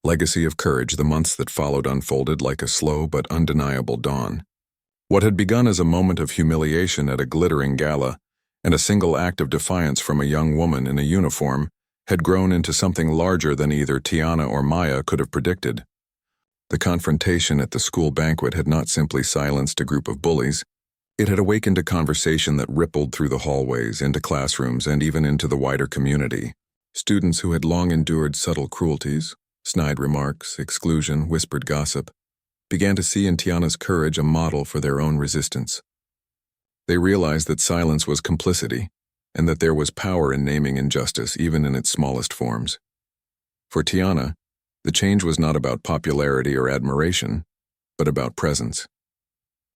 legacy of courage. The months that followed unfolded like a slow but undeniable dawn. What had begun as a moment of humiliation at a glittering gala and a single act of defiance from a young woman in a uniform had grown into something larger than either Tiana or Maya could have predicted. The confrontation at the school banquet had not simply silenced a group of bullies. It had awakened a conversation that rippled through the hallways, into classrooms, and even into the wider community. Students who had long endured subtle cruelties, snide remarks, exclusion, whispered gossip, began to see in Tiana's courage a model for their own resistance. They realized that silence was complicity, and that there was power in naming injustice, even in its smallest forms. For Tiana, the change was not about popularity or admiration, but about presence.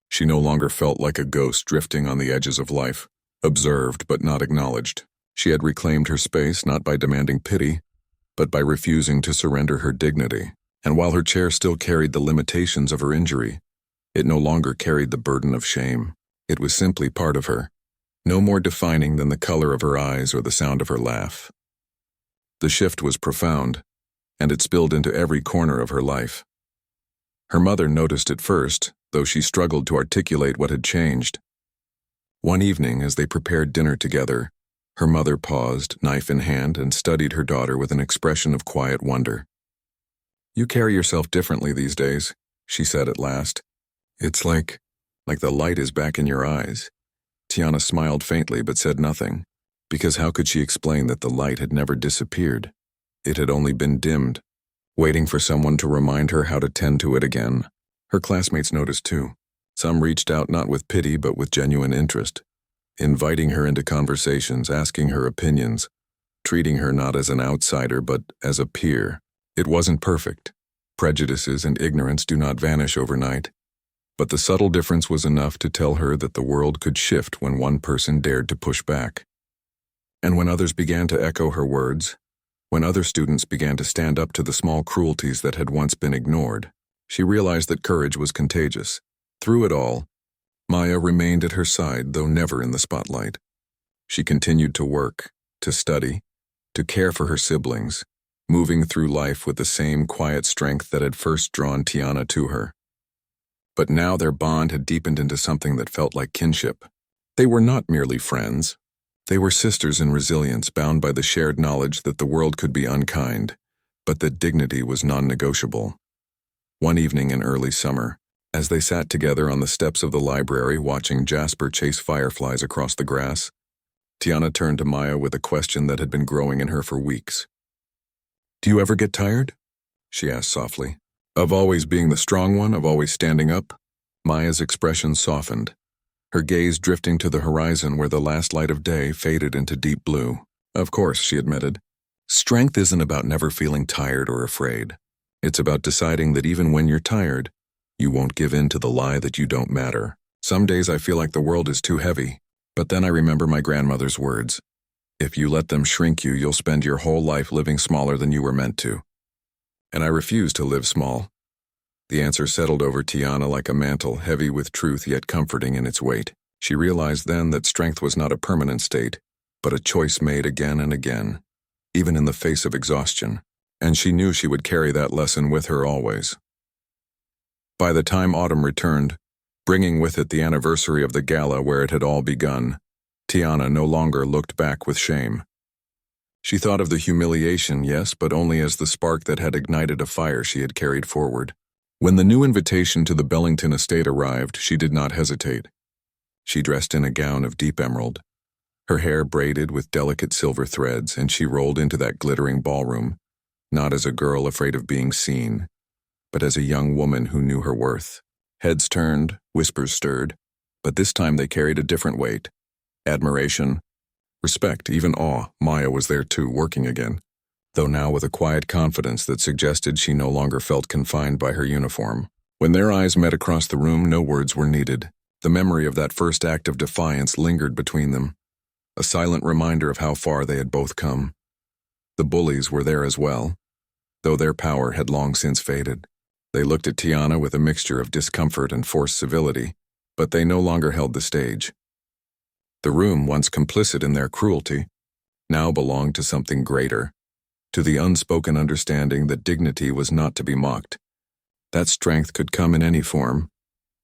She no longer felt like a ghost drifting on the edges of life, observed but not acknowledged. She had reclaimed her space not by demanding pity, but by refusing to surrender her dignity. And while her chair still carried the limitations of her injury, it no longer carried the burden of shame. It was simply part of her, no more defining than the color of her eyes or the sound of her laugh. The shift was profound, and it spilled into every corner of her life. Her mother noticed it first, though she struggled to articulate what had changed. One evening, as they prepared dinner together, her mother paused, knife in hand, and studied her daughter with an expression of quiet wonder. "You carry yourself differently these days," she said at last. "It's like the light is back in your eyes." Tiana smiled faintly but said nothing, because how could she explain that the light had never disappeared? It had only been dimmed, waiting for someone to remind her how to tend to it again. Her classmates noticed too. Some reached out not with pity but with genuine interest, inviting her into conversations, asking her opinions, treating her not as an outsider but as a peer. It wasn't perfect. Prejudices and ignorance do not vanish overnight. But the subtle difference was enough to tell her that the world could shift when one person dared to push back. And when others began to echo her words, when other students began to stand up to the small cruelties that had once been ignored, she realized that courage was contagious. Through it all, Maya remained at her side, though never in the spotlight. She continued to work, to study, to care for her siblings, moving through life with the same quiet strength that had first drawn Tiana to her. But now their bond had deepened into something that felt like kinship. They were not merely friends. They were sisters in resilience, bound by the shared knowledge that the world could be unkind, but that dignity was non-negotiable. One evening in early summer, as they sat together on the steps of the library watching Jasper chase fireflies across the grass, Tiana turned to Maya with a question that had been growing in her for weeks. "Do you ever get tired?" she asked softly. "Of always being the strong one, of always standing up?" Maya's expression softened, her gaze drifting to the horizon where the last light of day faded into deep blue. "Of course," she admitted. "Strength isn't about never feeling tired or afraid. It's about deciding that even when you're tired, you won't give in to the lie that you don't matter. Some days I feel like the world is too heavy, but then I remember my grandmother's words. If you let them shrink you, you'll spend your whole life living smaller than you were meant to. And I refuse to live small." The answer settled over Tiana like a mantle, heavy with truth yet comforting in its weight. She realized then that strength was not a permanent state, but a choice made again and again, even in the face of exhaustion, and she knew she would carry that lesson with her always. By the time autumn returned, bringing with it the anniversary of the gala where it had all begun, Tiana no longer looked back with shame. She thought of the humiliation, yes, but only as the spark that had ignited a fire she had carried forward. When the new invitation to the Bellington estate arrived, she did not hesitate. She dressed in a gown of deep emerald, her hair braided with delicate silver threads, and she rolled into that glittering ballroom, not as a girl afraid of being seen, but as a young woman who knew her worth. Heads turned, whispers stirred, but this time they carried a different weight. Admiration, respect, even awe. Maya was there too, working again, though now with a quiet confidence that suggested she no longer felt confined by her uniform. When their eyes met across the room, no words were needed. The memory of that first act of defiance lingered between them, a silent reminder of how far they had both come. The bullies were there as well, though their power had long since faded. They looked at Tiana with a mixture of discomfort and forced civility, but they no longer held the stage. The room, once complicit in their cruelty, now belonged to something greater, to the unspoken understanding that dignity was not to be mocked. That strength could come in any form,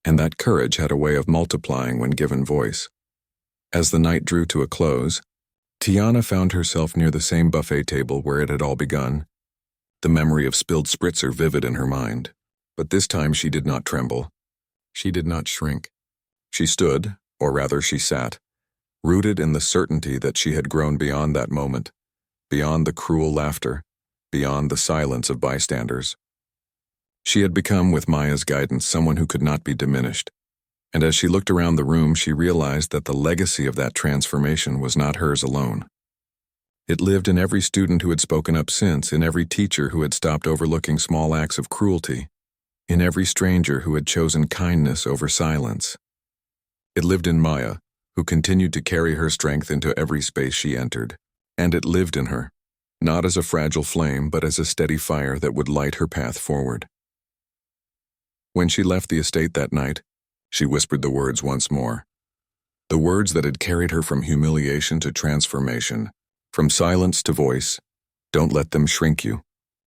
and that courage had a way of multiplying when given voice. As the night drew to a close, Tiana found herself near the same buffet table where it had all begun, the memory of spilled spritzer vivid in her mind. But this time she did not tremble. She did not shrink. She stood, or rather she sat, rooted in the certainty that she had grown beyond that moment, beyond the cruel laughter, beyond the silence of bystanders. She had become, with Maya's guidance, someone who could not be diminished. And as she looked around the room, she realized that the legacy of that transformation was not hers alone. It lived in every student who had spoken up since, in every teacher who had stopped overlooking small acts of cruelty, in every stranger who had chosen kindness over silence. It lived in Maya, who continued to carry her strength into every space she entered. And it lived in her, not as a fragile flame, but as a steady fire that would light her path forward. When she left the estate that night, she whispered the words once more. The words that had carried her from humiliation to transformation, from silence to voice. Don't let them shrink you.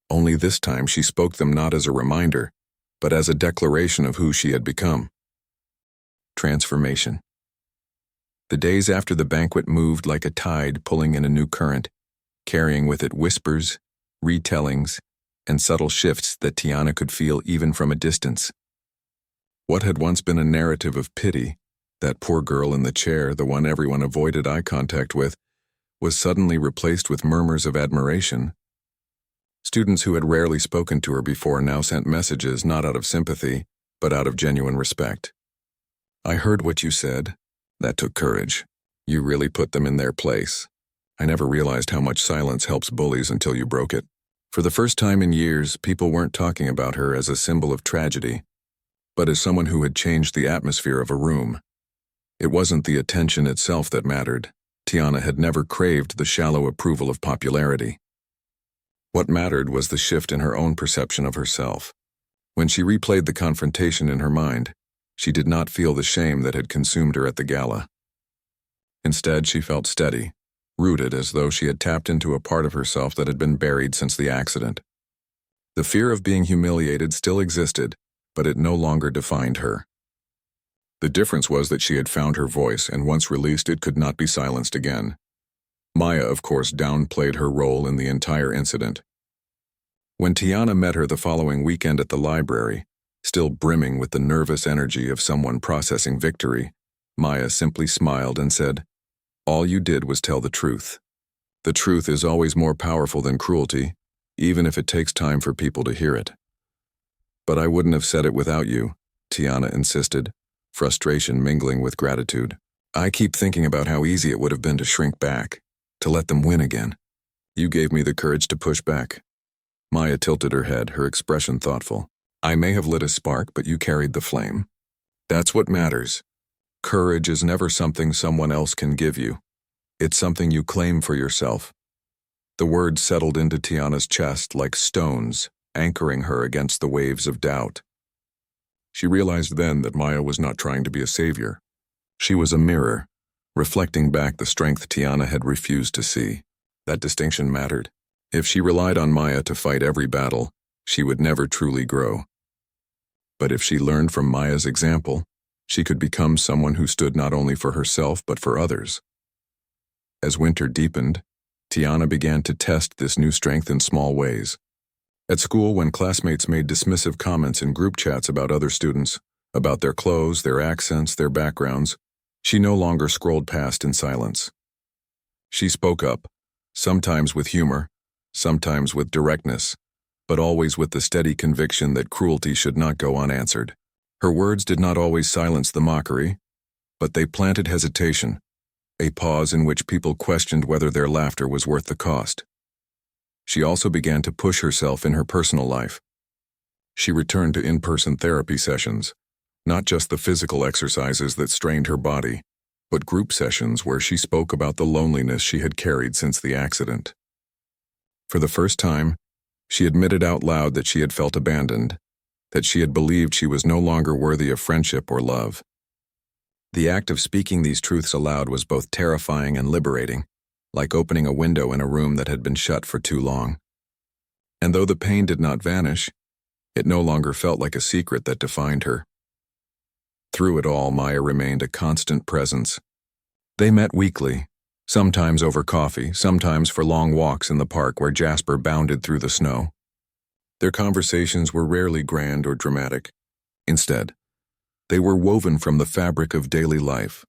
Only this time she spoke them not as a reminder, but as a declaration of who she had become. Transformation. The days after the banquet moved like a tide pulling in a new current, carrying with it whispers, retellings, and subtle shifts that Tiana could feel even from a distance. What had once been a narrative of pity, that poor girl in the chair, the one everyone avoided eye contact with, was suddenly replaced with murmurs of admiration. Students who had rarely spoken to her before now sent messages not out of sympathy, but out of genuine respect. I heard what you said. That took courage. You really put them in their place. I never realized how much silence helps bullies until you broke it. For the first time in years, people weren't talking about her as a symbol of tragedy, but as someone who had changed the atmosphere of a room. It wasn't the attention itself that mattered. Tiana had never craved the shallow approval of popularity. What mattered was the shift in her own perception of herself. When she replayed the confrontation in her mind, she did not feel the shame that had consumed her at the gala. Instead, she felt steady, rooted as though she had tapped into a part of herself that had been buried since the accident. The fear of being humiliated still existed, but it no longer defined her. The difference was that she had found her voice, and once released, it could not be silenced again. Maya, of course, downplayed her role in the entire incident. When Tiana met her the following weekend at the library, still brimming with the nervous energy of someone processing victory, Maya simply smiled and said, "All you did was tell the truth. The truth is always more powerful than cruelty, even if it takes time for people to hear it." "But I wouldn't have said it without you," Tiana insisted, frustration mingling with gratitude. "I keep thinking about how easy it would have been to shrink back, to let them win again. You gave me the courage to push back." Maya tilted her head, her expression thoughtful. "I may have lit a spark, but you carried the flame. That's what matters. Courage is never something someone else can give you. It's something you claim for yourself." The words settled into Tiana's chest like stones, anchoring her against the waves of doubt. She realized then that Maya was not trying to be a savior. She was a mirror, reflecting back the strength Tiana had refused to see. That distinction mattered. If she relied on Maya to fight every battle, she would never truly grow. But if she learned from Maya's example, she could become someone who stood not only for herself but for others. As winter deepened, Tiana began to test this new strength in small ways. At school, when classmates made dismissive comments in group chats about other students, about their clothes, their accents, their backgrounds, she no longer scrolled past in silence. She spoke up, sometimes with humor, sometimes with directness, but always with the steady conviction that cruelty should not go unanswered. Her words did not always silence the mockery, but they planted hesitation, a pause in which people questioned whether their laughter was worth the cost. She also began to push herself in her personal life. She returned to in-person therapy sessions, not just the physical exercises that strained her body, but group sessions where she spoke about the loneliness she had carried since the accident. For the first time, she admitted out loud that she had felt abandoned, that she had believed she was no longer worthy of friendship or love. The act of speaking these truths aloud was both terrifying and liberating, like opening a window in a room that had been shut for too long. And though the pain did not vanish, it no longer felt like a secret that defined her. Through it all, Maya remained a constant presence. They met weekly, sometimes over coffee, sometimes for long walks in the park where Jasper bounded through the snow. Their conversations were rarely grand or dramatic. Instead, they were woven from the fabric of daily life,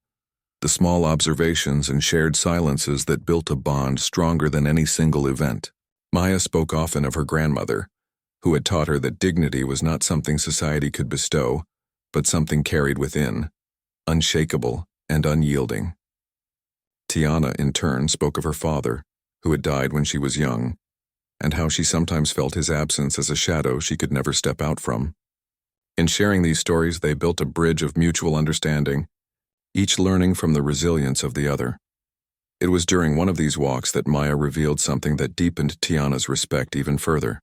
the small observations and shared silences that built a bond stronger than any single event. Maya spoke often of her grandmother, who had taught her that dignity was not something society could bestow, but something carried within, unshakable and unyielding. Tiana, in turn, spoke of her father, who had died when she was young, and how she sometimes felt his absence as a shadow she could never step out from. In sharing these stories, they built a bridge of mutual understanding, each learning from the resilience of the other. It was during one of these walks that Maya revealed something that deepened Tiana's respect even further.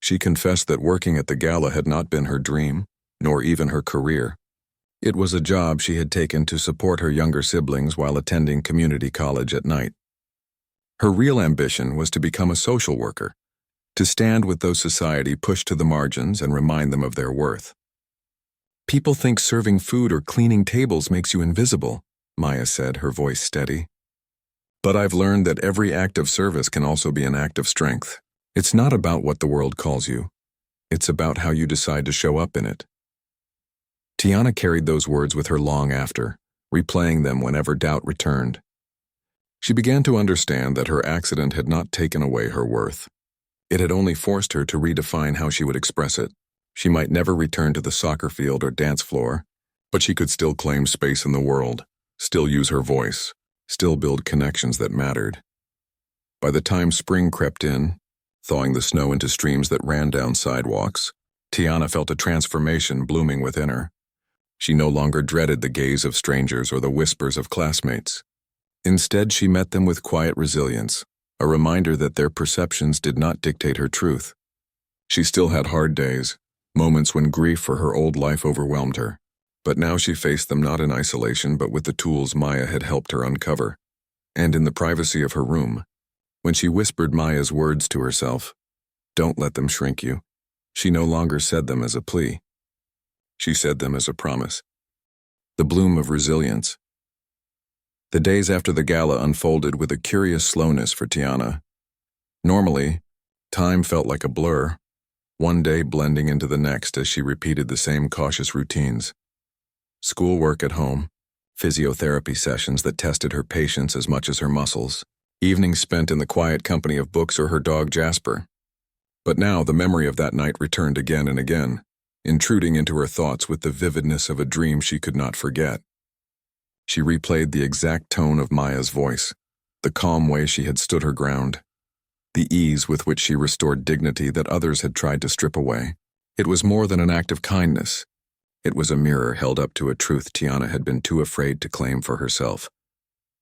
She confessed that working at the gala had not been her dream, nor even her career. It was a job she had taken to support her younger siblings while attending community college at night. Her real ambition was to become a social worker, to stand with those society pushed to the margins and remind them of their worth. "People think serving food or cleaning tables makes you invisible," Maya said, her voice steady. "But I've learned that every act of service can also be an act of strength. It's not about what the world calls you. It's about how you decide to show up in it." Tiana carried those words with her long after, replaying them whenever doubt returned. She began to understand that her accident had not taken away her worth. It had only forced her to redefine how she would express it. She might never return to the soccer field or dance floor, but she could still claim space in the world, still use her voice, still build connections that mattered. By the time spring crept in, thawing the snow into streams that ran down sidewalks, Tiana felt a transformation blooming within her. She no longer dreaded the gaze of strangers or the whispers of classmates. Instead, she met them with quiet resilience, a reminder that their perceptions did not dictate her truth. She still had hard days, moments when grief for her old life overwhelmed her, but now she faced them not in isolation but with the tools Maya had helped her uncover. And in the privacy of her room, when she whispered Maya's words to herself, "Don't let them shrink you," she no longer said them as a plea. She said them as a promise. The bloom of resilience. The days after the gala unfolded with a curious slowness for Tiana. Normally, time felt like a blur, one day blending into the next as she repeated the same cautious routines. Schoolwork at home, physiotherapy sessions that tested her patience as much as her muscles, evenings spent in the quiet company of books or her dog Jasper. But now the memory of that night returned again and again, intruding into her thoughts with the vividness of a dream she could not forget. She replayed the exact tone of Maya's voice, the calm way she had stood her ground, the ease with which she restored dignity that others had tried to strip away. It was more than an act of kindness. It was a mirror held up to a truth Tiana had been too afraid to claim for herself.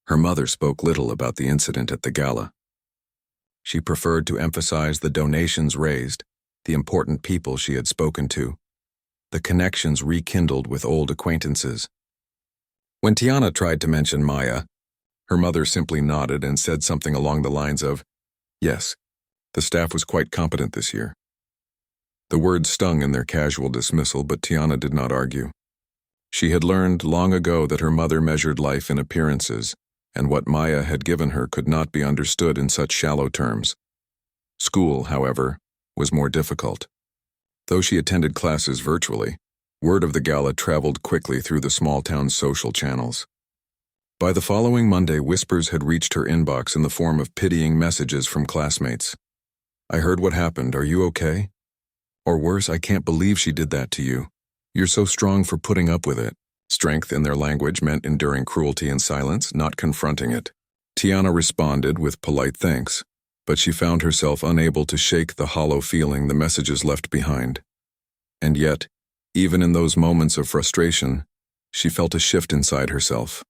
Her mother spoke little about the incident at the gala. She preferred to emphasize the donations raised, the important people she had spoken to, the connections rekindled with old acquaintances. When Tiana tried to mention Maya, her mother simply nodded and said something along the lines of, "Yes, the staff was quite competent this year." The words stung in their casual dismissal, but Tiana did not argue. She had learned long ago that her mother measured life in appearances, and what Maya had given her could not be understood in such shallow terms. School, however, was more difficult. Though she attended classes virtually, word of the gala traveled quickly through the small town's social channels. By the following Monday, whispers had reached her inbox in the form of pitying messages from classmates. "I heard what happened. Are you okay?" Or worse, "I can't believe she did that to you. You're so strong for putting up with it." Strength in their language meant enduring cruelty in silence, not confronting it. Tiana responded with polite thanks, but she found herself unable to shake the hollow feeling the messages left behind. And yet, even in those moments of frustration, she felt a shift inside herself.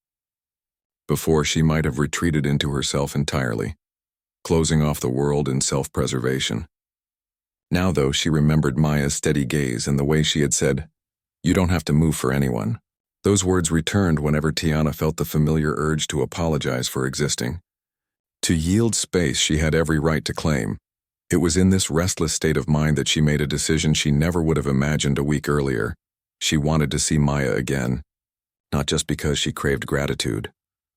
Before, she might have retreated into herself entirely, closing off the world in self-preservation. Now, though, she remembered Maya's steady gaze and the way she had said, "You don't have to move for anyone." Those words returned whenever Tiana felt the familiar urge to apologize for existing. To yield space she had every right to claim, It was in this restless state of mind that she made a decision she never would have imagined a week earlier. She wanted to see Maya again, not just because she craved gratitude,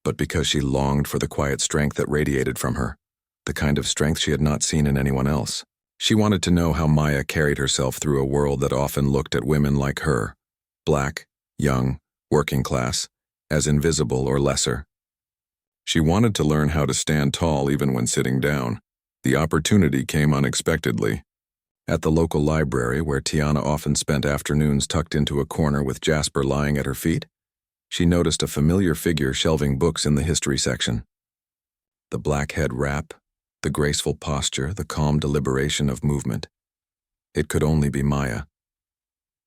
but because she longed for the quiet strength that radiated from her, the kind of strength she had not seen in anyone else. She wanted to know how Maya carried herself through a world that often looked at women like her, black, young, working class, as invisible or lesser. She wanted to learn how to stand tall even when sitting down. The opportunity came unexpectedly. At the local library, where Tiana often spent afternoons tucked into a corner with Jasper lying at her feet, she noticed a familiar figure shelving books in the history section. The black head wrap, the graceful posture, the calm deliberation of movement. It could only be Maya.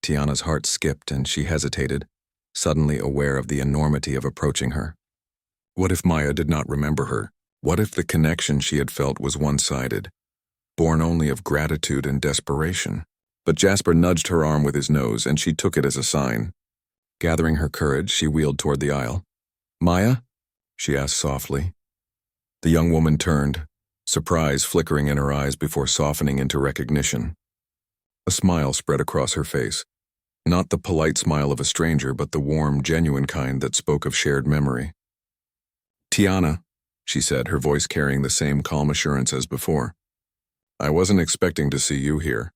Tiana's heart skipped and she hesitated, suddenly aware of the enormity of approaching her. What if Maya did not remember her? What if the connection she had felt was one-sided, born only of gratitude and desperation? But Jasper nudged her arm with his nose, and she took it as a sign. Gathering her courage, she wheeled toward the aisle. "Maya?" she asked softly. The young woman turned, surprise flickering in her eyes before softening into recognition. A smile spread across her face, not the polite smile of a stranger, but the warm, genuine kind that spoke of shared memory. "Tiana," she said, her voice carrying the same calm assurance as before. "I wasn't expecting to see you here."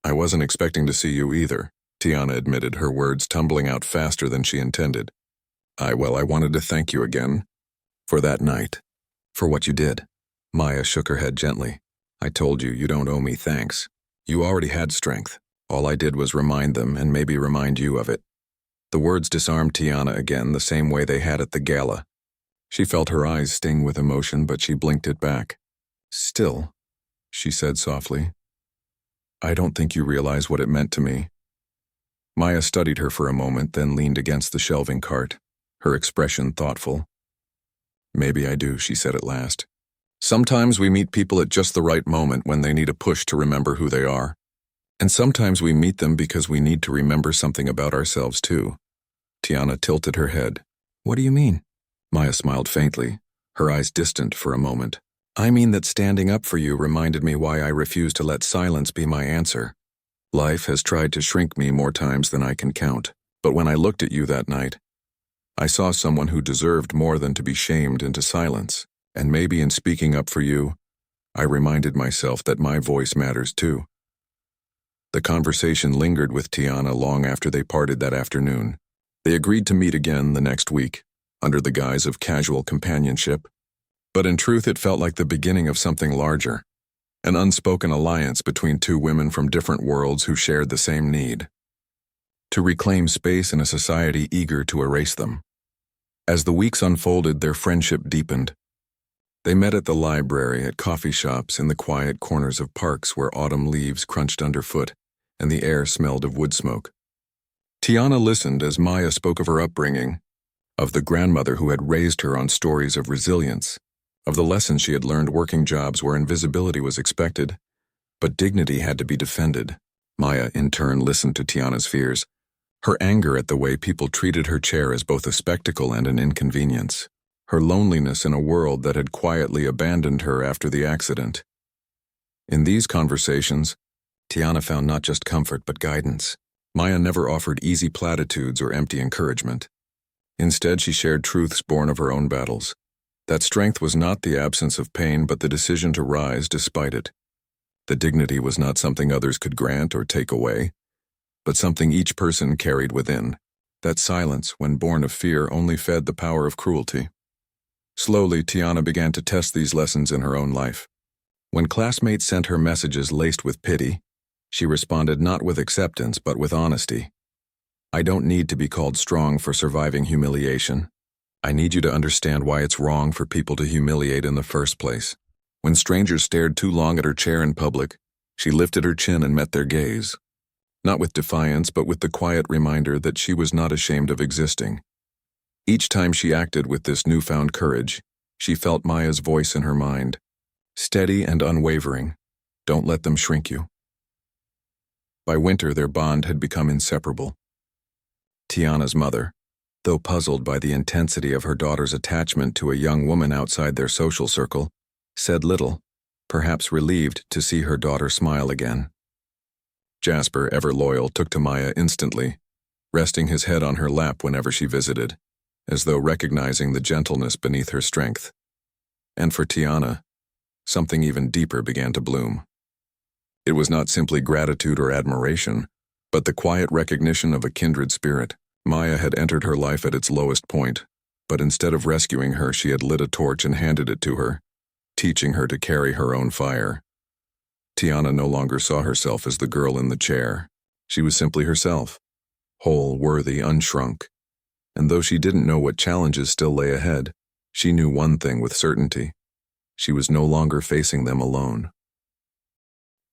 "I wasn't expecting to see you either," Tiana admitted, her words tumbling out faster than she intended. I wanted to thank you again. For that night. For what you did." Maya shook her head gently. "I told you, you don't owe me thanks. You already had strength. All I did was remind them and maybe remind you of it." The words disarmed Tiana again, the same way they had at the gala. She felt her eyes sting with emotion, but she blinked it back. "Still," she said softly, "I don't think you realize what it meant to me." Maya studied her for a moment, then leaned against the shelving cart, her expression thoughtful. "Maybe I do," she said at last. "Sometimes we meet people at just the right moment when they need a push to remember who they are. And sometimes we meet them because we need to remember something about ourselves too." Tiana tilted her head. "What do you mean?" Maya smiled faintly, her eyes distant for a moment. "I mean that standing up for you reminded me why I refuse to let silence be my answer. Life has tried to shrink me more times than I can count, but when I looked at you that night, I saw someone who deserved more than to be shamed into silence, and maybe in speaking up for you, I reminded myself that my voice matters too." The conversation lingered with Tiana long after they parted that afternoon. They agreed to meet again the next week, under the guise of casual companionship, but in truth it felt like the beginning of something larger, an unspoken alliance between two women from different worlds who shared the same need: to reclaim space in a society eager to erase them. As the weeks unfolded, their friendship deepened. They met at the library, at coffee shops, in the quiet corners of parks where autumn leaves crunched underfoot and the air smelled of wood smoke. Tiana listened as Maya spoke of her upbringing, of the grandmother who had raised her on stories of resilience, of the lessons she had learned working jobs where invisibility was expected, but dignity had to be defended. Maya, in turn, listened to Tiana's fears, her anger at the way people treated her chair as both a spectacle and an inconvenience, her loneliness in a world that had quietly abandoned her after the accident. In these conversations, Tiana found not just comfort but guidance. Maya never offered easy platitudes or empty encouragement. Instead, she shared truths born of her own battles. That strength was not the absence of pain, but the decision to rise despite it. The dignity was not something others could grant or take away, but something each person carried within. That silence, when born of fear, only fed the power of cruelty. Slowly, Tiana began to test these lessons in her own life. When classmates sent her messages laced with pity, she responded not with acceptance but with honesty. "I don't need to be called strong for surviving humiliation. I need you to understand why it's wrong for people to humiliate in the first place." When strangers stared too long at her chair in public, she lifted her chin and met their gaze. Not with defiance, but with the quiet reminder that she was not ashamed of existing. Each time she acted with this newfound courage, she felt Maya's voice in her mind, steady and unwavering. "Don't let them shrink you." By winter, their bond had become inseparable. Tiana's mother, though puzzled by the intensity of her daughter's attachment to a young woman outside their social circle, said little, perhaps relieved to see her daughter smile again. Jasper, ever loyal, took to Maya instantly, resting his head on her lap whenever she visited, as though recognizing the gentleness beneath her strength. And for Tiana, something even deeper began to bloom. It was not simply gratitude or admiration, but the quiet recognition of a kindred spirit. Maya had entered her life at its lowest point, but instead of rescuing her, she had lit a torch and handed it to her, teaching her to carry her own fire. Tiana no longer saw herself as the girl in the chair. She was simply herself, whole, worthy, unshrunk. And though she didn't know what challenges still lay ahead, she knew one thing with certainty. She was no longer facing them alone.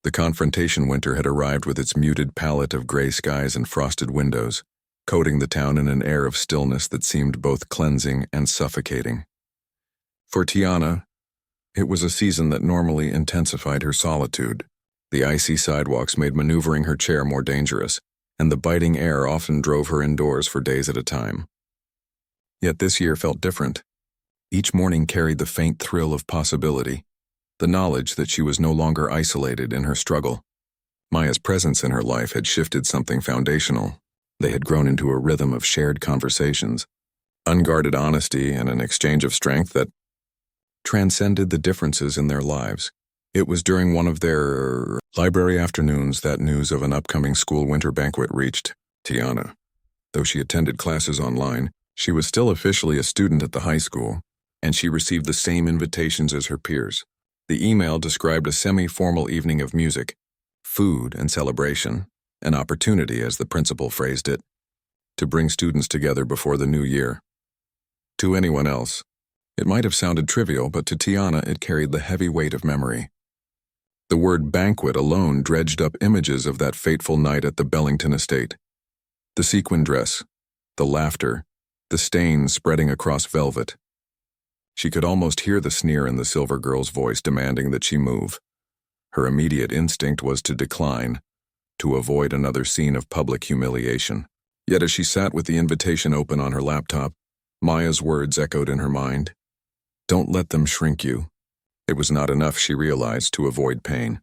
The confrontation winter had arrived with its muted palette of gray skies and frosted windows, coating the town in an air of stillness that seemed both cleansing and suffocating. For Tiana, it was a season that normally intensified her solitude. The icy sidewalks made maneuvering her chair more dangerous, and the biting air often drove her indoors for days at a time. Yet this year felt different. Each morning carried the faint thrill of possibility, the knowledge that she was no longer isolated in her struggle. Maya's presence in her life had shifted something foundational. They had grown into a rhythm of shared conversations, unguarded honesty, and an exchange of strength that transcended the differences in their lives. It was during one of their library afternoons that news of an upcoming school winter banquet reached Tiana. Though she attended classes online, she was still officially a student at the high school, and she received the same invitations as her peers. The email described a semi-formal evening of music, food, and celebration, an opportunity, as the principal phrased it, to bring students together before the new year. To anyone else, it might have sounded trivial, but to Tiana it carried the heavy weight of memory. The word banquet alone dredged up images of that fateful night at the Bellington estate. The sequin dress, the laughter, the stains spreading across velvet. She could almost hear the sneer in the silver girl's voice demanding that she move. Her immediate instinct was to decline, to avoid another scene of public humiliation. Yet as she sat with the invitation open on her laptop, Maya's words echoed in her mind. Don't let them shrink you. It was not enough, she realized, to avoid pain.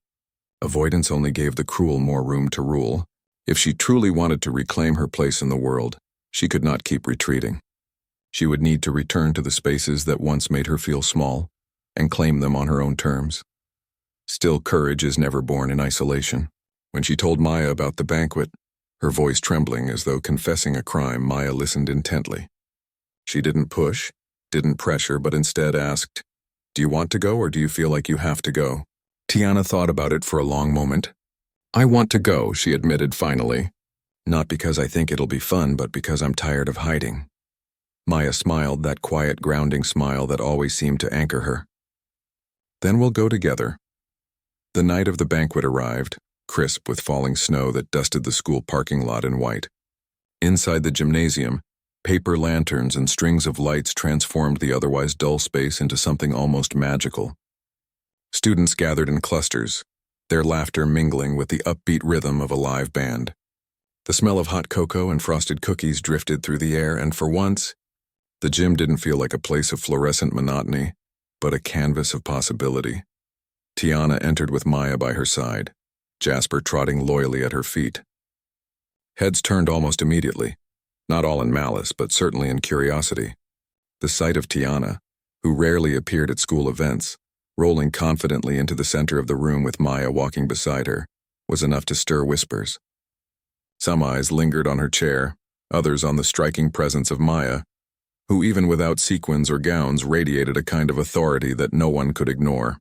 Avoidance only gave the cruel more room to rule. If she truly wanted to reclaim her place in the world, she could not keep retreating. She would need to return to the spaces that once made her feel small, and claim them on her own terms. Still, courage is never born in isolation. When she told Maya about the banquet, her voice trembling as though confessing a crime, Maya listened intently. She didn't push, didn't pressure, but instead asked, "Do you want to go, or do you feel like you have to go?" Tiana thought about it for a long moment. "I want to go," she admitted finally. "Not because I think it'll be fun, but because I'm tired of hiding." Maya smiled, that quiet, grounding smile that always seemed to anchor her. "Then we'll go together." The night of the banquet arrived, crisp with falling snow that dusted the school parking lot in white. Inside the gymnasium, paper lanterns and strings of lights transformed the otherwise dull space into something almost magical. Students gathered in clusters, their laughter mingling with the upbeat rhythm of a live band. The smell of hot cocoa and frosted cookies drifted through the air, and for once, the gym didn't feel like a place of fluorescent monotony, but a canvas of possibility. Tiana entered with Maya by her side, Jasper trotting loyally at her feet. Heads turned almost immediately, not all in malice, but certainly in curiosity. The sight of Tiana, who rarely appeared at school events, rolling confidently into the center of the room with Maya walking beside her, was enough to stir whispers. Some eyes lingered on her chair, others on the striking presence of Maya, who even without sequins or gowns radiated a kind of authority that no one could ignore.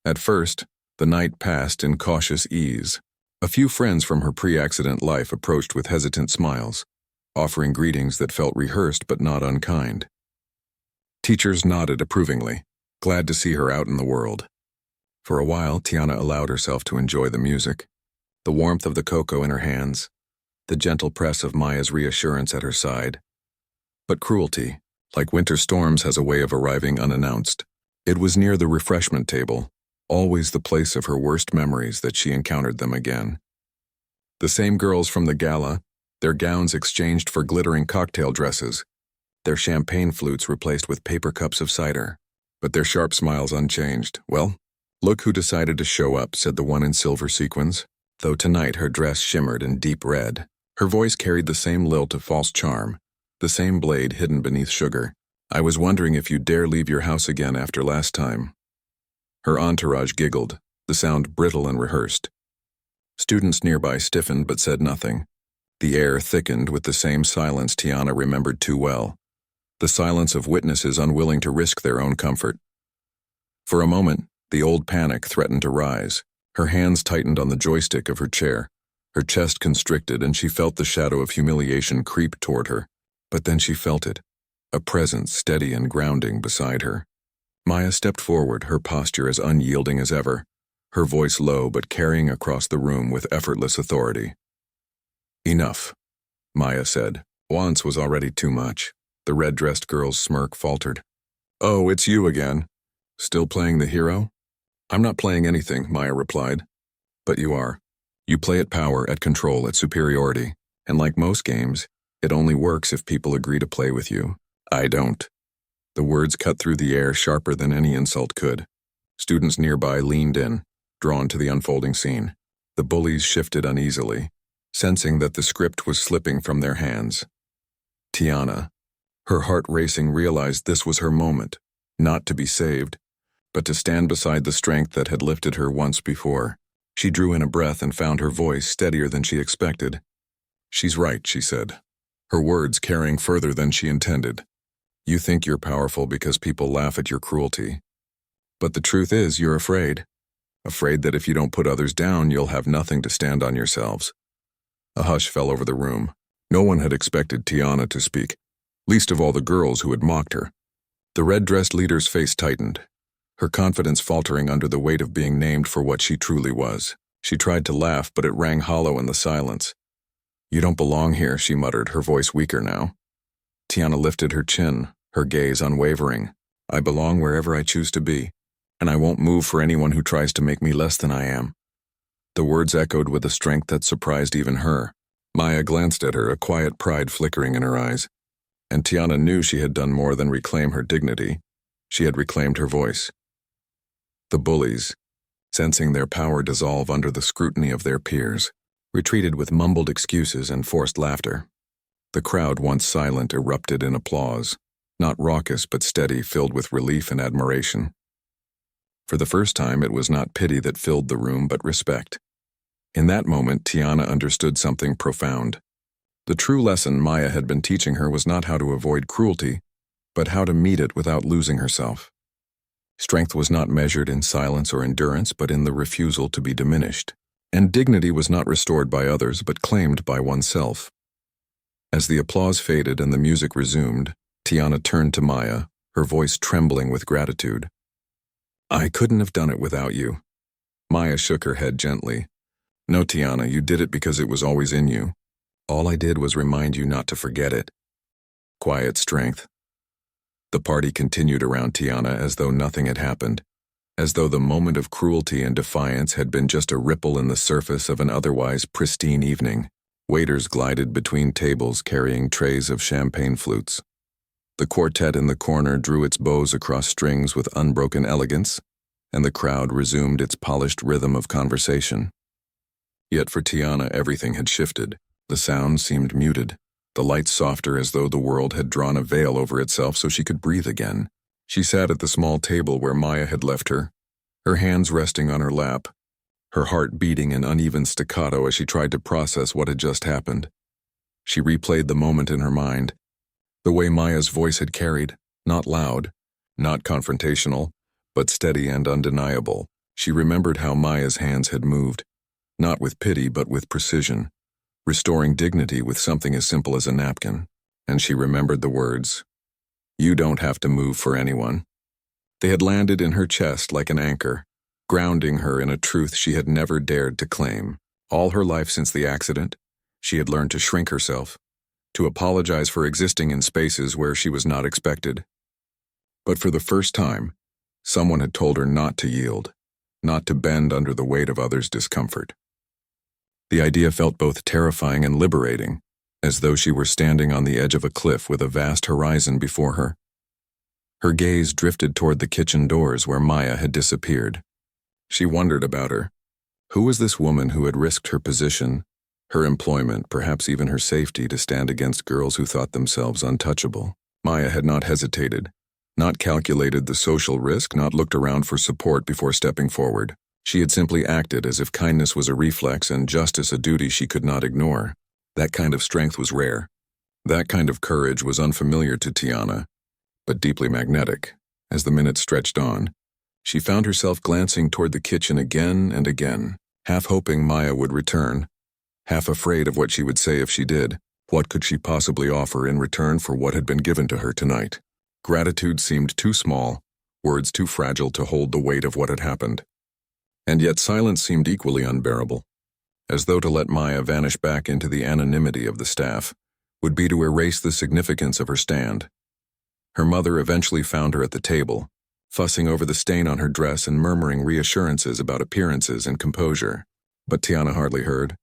At first, the night passed in cautious ease. A few friends from her pre-accident life approached with hesitant smiles, offering greetings that felt rehearsed but not unkind. Teachers nodded approvingly, glad to see her out in the world. For a while, Tiana allowed herself to enjoy the music, the warmth of the cocoa in her hands, the gentle press of Maya's reassurance at her side. But cruelty, like winter storms, has a way of arriving unannounced. It was near the refreshment table, always the place of her worst memories, that she encountered them again. The same girls from the gala, their gowns exchanged for glittering cocktail dresses, their champagne flutes replaced with paper cups of cider, but their sharp smiles unchanged. Well, "Look who decided to show up," said the one in silver sequins, though tonight her dress shimmered in deep red. Her voice carried the same lilt of false charm, the same blade hidden beneath sugar. "I was wondering if you'd dare leave your house again after last time." Her entourage giggled, the sound brittle and rehearsed. Students nearby stiffened but said nothing. The air thickened with the same silence Tiana remembered too well, the silence of witnesses unwilling to risk their own comfort. For a moment, the old panic threatened to rise. Her hands tightened on the joystick of her chair. Her chest constricted, and she felt the shadow of humiliation creep toward her. But then she felt it, a presence steady and grounding beside her. Maya stepped forward, her posture as unyielding as ever, her voice low but carrying across the room with effortless authority. "Enough," Maya said. Once was already too much. The red-dressed girl's smirk faltered. "Oh, it's you again. Still playing the hero?" "I'm not playing anything," Maya replied. "But you are. You play at power, at control, at superiority. And like most games, it only works if people agree to play with you. I don't." The words cut through the air sharper than any insult could. Students nearby leaned in, drawn to the unfolding scene. The bullies shifted uneasily, sensing that the script was slipping from their hands. Tiana, her heart racing, realized this was her moment, not to be saved, but to stand beside the strength that had lifted her once before. She drew in a breath and found her voice steadier than she expected. "She's right," she said, her words carrying further than she intended. "You think you're powerful because people laugh at your cruelty. But the truth is, you're afraid. Afraid that if you don't put others down, you'll have nothing to stand on yourselves." A hush fell over the room. No one had expected Tiana to speak, least of all the girls who had mocked her. The red-dressed leader's face tightened, her confidence faltering under the weight of being named for what she truly was. She tried to laugh, but it rang hollow in the silence. "You don't belong here," she muttered, her voice weaker now. Tiana lifted her chin, her gaze unwavering. "I belong wherever I choose to be, and I won't move for anyone who tries to make me less than I am." The words echoed with a strength that surprised even her. Maya glanced at her, a quiet pride flickering in her eyes. And Tiana knew she had done more than reclaim her dignity. She had reclaimed her voice. The bullies, sensing their power dissolve under the scrutiny of their peers, retreated with mumbled excuses and forced laughter. The crowd, once silent, erupted in applause, not raucous but steady, filled with relief and admiration. For the first time, it was not pity that filled the room, but respect. In that moment, Tiana understood something profound. The true lesson Maya had been teaching her was not how to avoid cruelty, but how to meet it without losing herself. Strength was not measured in silence or endurance, but in the refusal to be diminished. And dignity was not restored by others, but claimed by oneself. As the applause faded and the music resumed, Tiana turned to Maya, her voice trembling with gratitude. "I couldn't have done it without you." Maya shook her head gently. "No, Tiana, you did it because it was always in you. All I did was remind you not to forget it." Quiet strength. The party continued around Tiana as though nothing had happened, as though the moment of cruelty and defiance had been just a ripple in the surface of an otherwise pristine evening. Waiters glided between tables carrying trays of champagne flutes. The quartet in the corner drew its bows across strings with unbroken elegance, and the crowd resumed its polished rhythm of conversation. Yet for Tiana, everything had shifted. The sound seemed muted, the lights softer, as though the world had drawn a veil over itself so she could breathe again. She sat at the small table where Maya had left her, her hands resting on her lap, her heart beating in uneven staccato as she tried to process what had just happened. She replayed the moment in her mind, the way Maya's voice had carried, not loud, not confrontational, but steady and undeniable. She remembered how Maya's hands had moved, not with pity but with precision, restoring dignity with something as simple as a napkin. And she remembered the words, "You don't have to move for anyone." They had landed in her chest like an anchor, grounding her in a truth she had never dared to claim. All her life since the accident, she had learned to shrink herself, to apologize for existing in spaces where she was not expected. But for the first time, someone had told her not to yield, not to bend under the weight of others' discomfort. The idea felt both terrifying and liberating, as though she were standing on the edge of a cliff with a vast horizon before her. Her gaze drifted toward the kitchen doors where Maya had disappeared. She wondered about her. Who was this woman who had risked her position, her employment, perhaps even her safety, to stand against girls who thought themselves untouchable? Maya had not hesitated, not calculated the social risk, not looked around for support before stepping forward. She had simply acted as if kindness was a reflex and justice a duty she could not ignore. That kind of strength was rare. That kind of courage was unfamiliar to Tiana, but deeply magnetic. As the minutes stretched on, she found herself glancing toward the kitchen again and again, half hoping Maya would return, half afraid of what she would say if she did. What could she possibly offer in return for what had been given to her tonight? Gratitude seemed too small, words too fragile to hold the weight of what had happened. And yet silence seemed equally unbearable, as though to let Maya vanish back into the anonymity of the staff would be to erase the significance of her stand. Her mother eventually found her at the table, fussing over the stain on her dress and murmuring reassurances about appearances and composure. But Tiana hardly heard.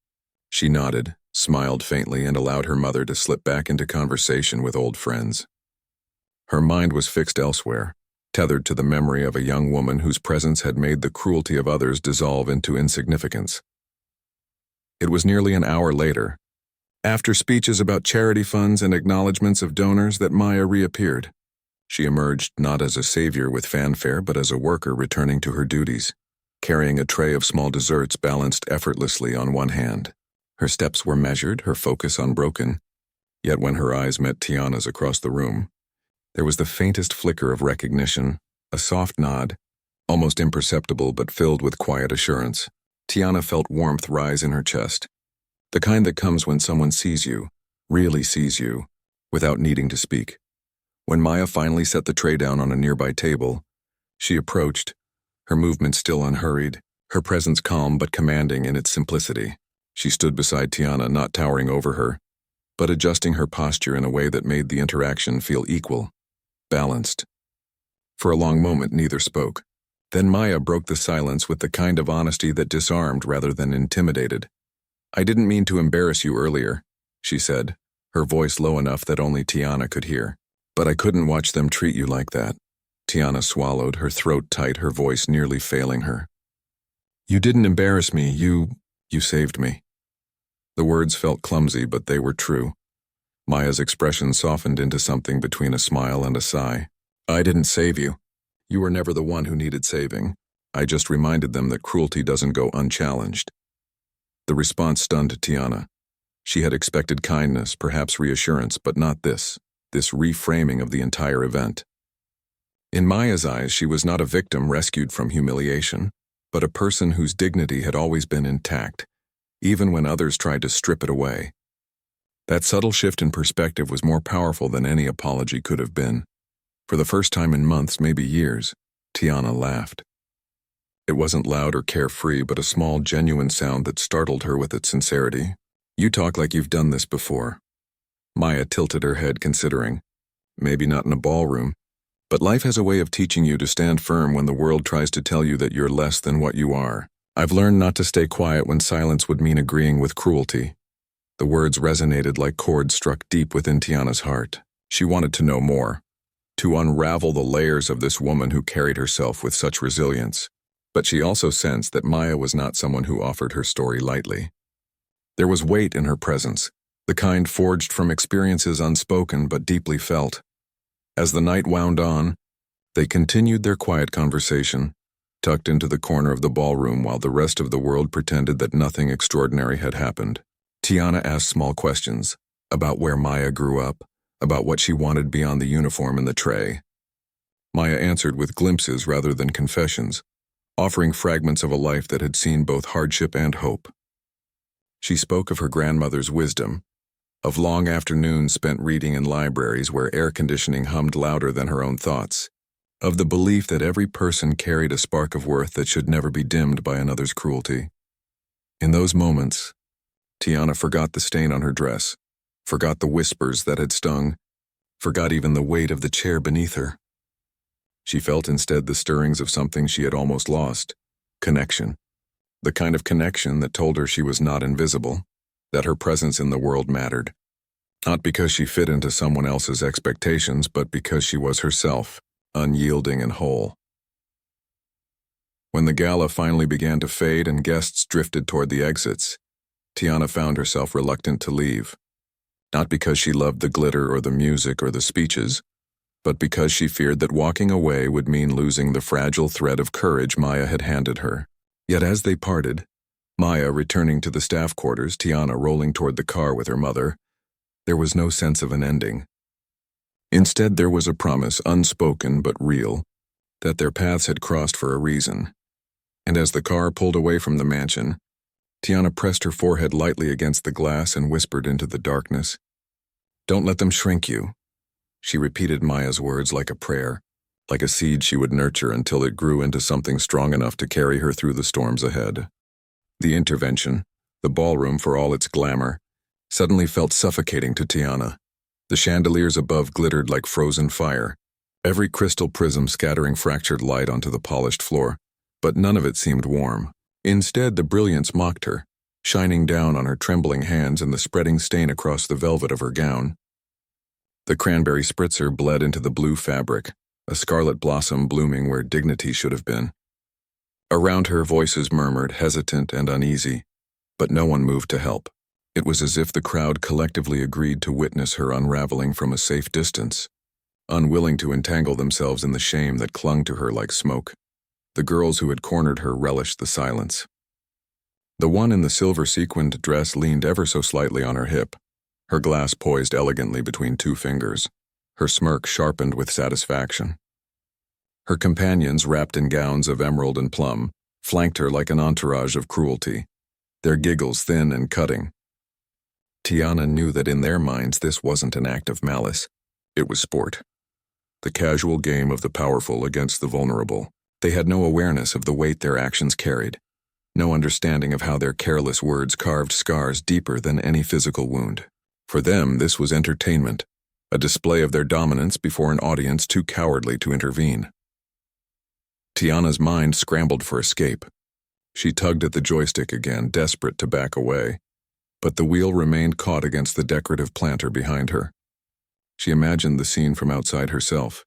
She nodded, smiled faintly, and allowed her mother to slip back into conversation with old friends. Her mind was fixed elsewhere, tethered to the memory of a young woman whose presence had made the cruelty of others dissolve into insignificance. It was nearly an hour later, after speeches about charity funds and acknowledgments of donors, that Maya reappeared. She emerged not as a savior with fanfare, but as a worker returning to her duties, carrying a tray of small desserts balanced effortlessly on one hand. Her steps were measured, her focus unbroken, yet when her eyes met Tiana's across the room, there was the faintest flicker of recognition, a soft nod, almost imperceptible but filled with quiet assurance. Tiana felt warmth rise in her chest, the kind that comes when someone sees you, really sees you, without needing to speak. When Maya finally set the tray down on a nearby table, she approached, her movement still unhurried, her presence calm but commanding in its simplicity. She stood beside Tiana, not towering over her, but adjusting her posture in a way that made the interaction feel equal, balanced. For a long moment, neither spoke. Then Maya broke the silence with the kind of honesty that disarmed rather than intimidated. "I didn't mean to embarrass you earlier," she said, her voice low enough that only Tiana could hear. "But I couldn't watch them treat you like that." Tiana swallowed, her throat tight, her voice nearly failing her. "You didn't embarrass me, you saved me." The words felt clumsy, but they were true. Maya's expression softened into something between a smile and a sigh. "I didn't save you. You were never the one who needed saving. I just reminded them that cruelty doesn't go unchallenged." The response stunned Tiana. She had expected kindness, perhaps reassurance, but not this reframing of the entire event. In Maya's eyes, she was not a victim rescued from humiliation, but a person whose dignity had always been intact, even when others tried to strip it away. That subtle shift in perspective was more powerful than any apology could have been. For the first time in months, maybe years, Tiana laughed. It wasn't loud or carefree, but a small, genuine sound that startled her with its sincerity. "You talk like you've done this before." Maya tilted her head, considering. Maybe not in a ballroom, but life has a way of teaching you to stand firm when the world tries to tell you that you're less than what you are. "I've learned not to stay quiet when silence would mean agreeing with cruelty." The words resonated like chords struck deep within Tiana's heart. She wanted to know more, to unravel the layers of this woman who carried herself with such resilience. But she also sensed that Maya was not someone who offered her story lightly. There was weight in her presence, the kind forged from experiences unspoken but deeply felt. As the night wound on, they continued their quiet conversation, tucked into the corner of the ballroom while the rest of the world pretended that nothing extraordinary had happened. Tiana asked small questions, about where Maya grew up, about what she wanted beyond the uniform and the tray. Maya answered with glimpses rather than confessions, offering fragments of a life that had seen both hardship and hope. She spoke of her grandmother's wisdom, of long afternoons spent reading in libraries where air conditioning hummed louder than her own thoughts, of the belief that every person carried a spark of worth that should never be dimmed by another's cruelty. In those moments, Tiana forgot the stain on her dress, forgot the whispers that had stung, forgot even the weight of the chair beneath her. She felt instead the stirrings of something she had almost lost: connection. The kind of connection that told her she was not invisible, that her presence in the world mattered. Not because she fit into someone else's expectations, but because she was herself, unyielding and whole. When the gala finally began to fade and guests drifted toward the exits, Tiana found herself reluctant to leave. Not because she loved the glitter or the music or the speeches, but because she feared that walking away would mean losing the fragile thread of courage Maya had handed her. Yet as they parted, Maya returning to the staff quarters, Tiana rolling toward the car with her mother, there was no sense of an ending. Instead, there was a promise, unspoken but real, that their paths had crossed for a reason. And as the car pulled away from the mansion, Tiana pressed her forehead lightly against the glass and whispered into the darkness, "Don't let them shrink you." She repeated Maya's words like a prayer, like a seed she would nurture until it grew into something strong enough to carry her through the storms ahead. The intervention, the ballroom for all its glamour, suddenly felt suffocating to Tiana. The chandeliers above glittered like frozen fire, every crystal prism scattering fractured light onto the polished floor, but none of it seemed warm. Instead, the brilliance mocked her, shining down on her trembling hands and the spreading stain across the velvet of her gown. The cranberry spritzer bled into the blue fabric, a scarlet blossom blooming where dignity should have been. Around her, voices murmured, hesitant and uneasy, but no one moved to help. It was as if the crowd collectively agreed to witness her unraveling from a safe distance, unwilling to entangle themselves in the shame that clung to her like smoke. The girls who had cornered her relished the silence. The one in the silver sequined dress leaned ever so slightly on her hip, her glass poised elegantly between two fingers, her smirk sharpened with satisfaction. Her companions, wrapped in gowns of emerald and plum, flanked her like an entourage of cruelty, their giggles thin and cutting. Tiana knew that in their minds this wasn't an act of malice. It was sport. The casual game of the powerful against the vulnerable. They had no awareness of the weight their actions carried, no understanding of how their careless words carved scars deeper than any physical wound. For them, this was entertainment, a display of their dominance before an audience too cowardly to intervene. Tiana's mind scrambled for escape. She tugged at the joystick again, desperate to back away, but the wheel remained caught against the decorative planter behind her. She imagined the scene from outside herself.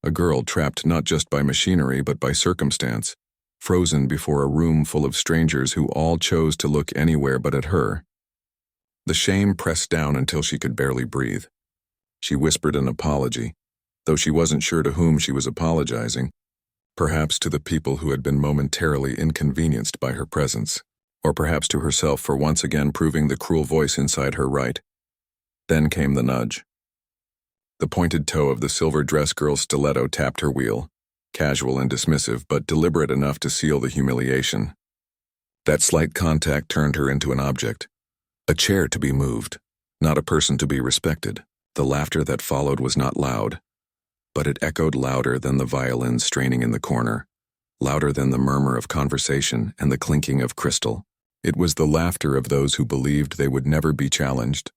A girl trapped not just by machinery but by circumstance, frozen before a room full of strangers who all chose to look anywhere but at her. The shame pressed down until she could barely breathe. She whispered an apology, though she wasn't sure to whom she was apologizing, perhaps to the people who had been momentarily inconvenienced by her presence, or perhaps to herself for once again proving the cruel voice inside her right. Then came the nudge. The pointed toe of the silver dress girl's stiletto tapped her wheel, casual and dismissive, but deliberate enough to seal the humiliation. That slight contact turned her into an object, a chair to be moved, not a person to be respected. The laughter that followed was not loud, but it echoed louder than the violins straining in the corner, louder than the murmur of conversation and the clinking of crystal. It was the laughter of those who believed they would never be challenged,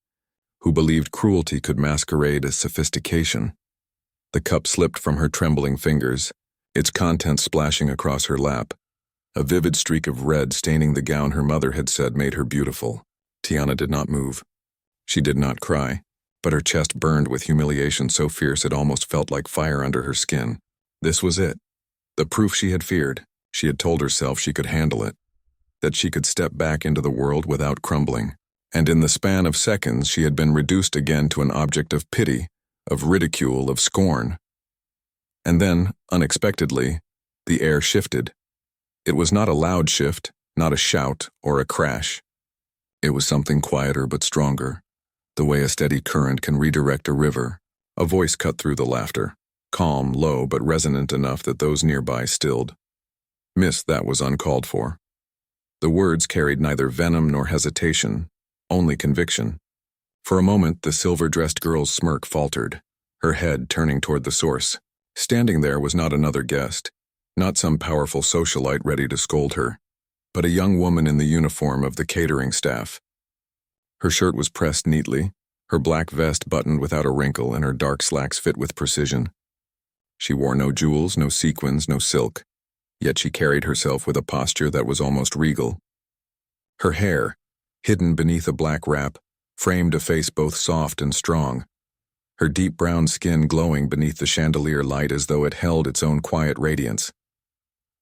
who believed cruelty could masquerade as sophistication. The cup slipped from her trembling fingers, its contents splashing across her lap, a vivid streak of red staining the gown her mother had said made her beautiful. Tiana did not move. She did not cry, but her chest burned with humiliation so fierce it almost felt like fire under her skin. This was it. The proof she had feared. She had told herself she could handle it, that she could step back into the world without crumbling. And in the span of seconds she had been reduced again to an object of pity, of ridicule, of scorn. And then, unexpectedly, the air shifted. It was not a loud shift, not a shout or a crash. It was something quieter but stronger, the way a steady current can redirect a river. A voice cut through the laughter, calm, low, but resonant enough that those nearby stilled. "Miss, that was uncalled for." The words carried neither venom nor hesitation, only conviction. For a moment, the silver-dressed girl's smirk faltered, her head turning toward the source. Standing there was not another guest, not some powerful socialite ready to scold her, but a young woman in the uniform of the catering staff. Her shirt was pressed neatly, her black vest buttoned without a wrinkle, and her dark slacks fit with precision. She wore no jewels, no sequins, no silk, yet she carried herself with a posture that was almost regal. Her hair, hidden beneath a black wrap, framed a face both soft and strong, her deep brown skin glowing beneath the chandelier light as though it held its own quiet radiance.